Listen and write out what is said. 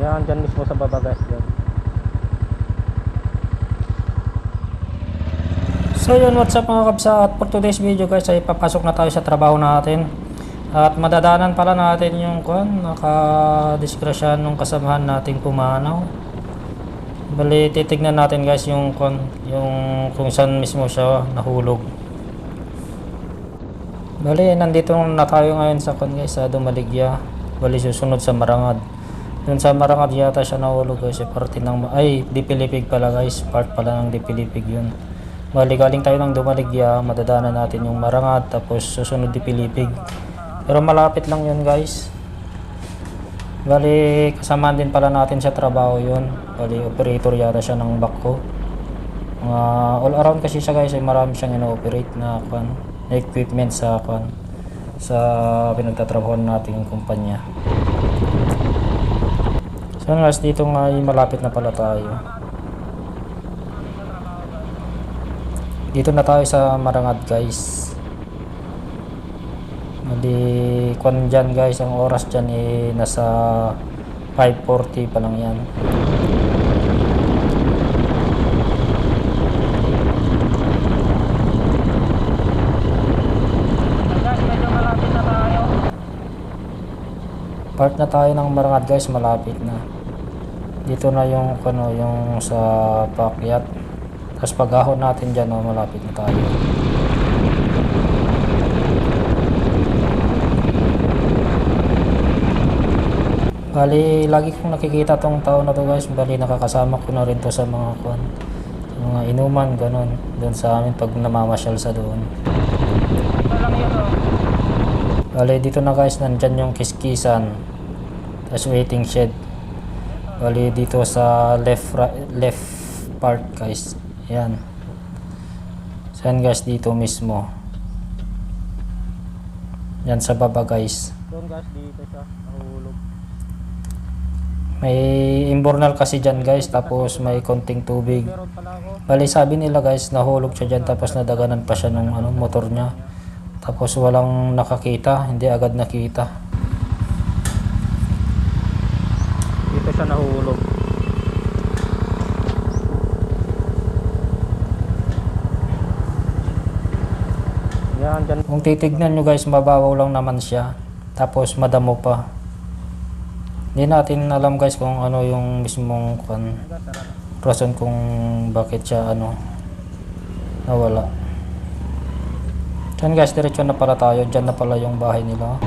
Yan, dyan mismo sa baba guys. Dyan. So yun, what's up mga kabsa, at for today's video guys ay papasok na tayo sa trabaho natin. At madadaanan pala natin yung nakadisgrasya nung kasamahan nating pumanaw. Bali titignan natin guys yung kung saan mismo siya nahulog. Bali nandito na tayo ngayon sa guys, sa Dumaligya. Bali susunod sa Marangad. Doon sa Marangad yata siya nahulog guys, parte ng Dipilipig pala guys, part pala ng Dipilipig yun. Bali galing tayo ng Dumaligya, madadaanan natin yung Marangad, tapos susunod Dipilipig. Pero malapit lang yun guys. Bali kasamaan din pala natin sa trabaho yun. Bali operator yata siya ng backhoe. All around kasi siya guys, ay marami siyang ino-operate na equipment sa pinagtatrabahoan natin yung kumpanya. So guys, dito nga ay malapit na pala tayo. Dito na tayo sa Marangad guys. Bali dyan guys, ang oras dyan nasa 5:40 pa lang yan. Part na tayo ng Marangad guys, malapit na. Dito na yung yung sa paakyat. Tapos pag-ahon natin dyan, malapit na tayo. Bali lagi kong nakikita tong tao na to guys. Bali nakakasama ko na rin to sa mga mga inuman ganun doon sa amin pag namamasyal sa doon. Bali dito na guys, nandyan yung kiskisan, tapos waiting shed. Bali dito sa left part guys, yan. Saan guys, dito mismo yan sa baba guys. Doon guys, dito siya nahulog. May imbornal kasi dyan guys, tapos may konting tubig. Bali sabi nila guys, nahulog siya dyan, tapos nadaganan pa siya ng motor niya. Tapos walang nakakita, hindi agad nakita. Dito siya nahulog. Yan, dyan. Kung titignan nyo guys, mababaw lang naman siya. Tapos madamo pa. Hindi natin alam guys kung ano yung mismong rason kung bakit siya nawala. Diyan guys, diretso na pala tayo. Diyan na pala yung bahay nila.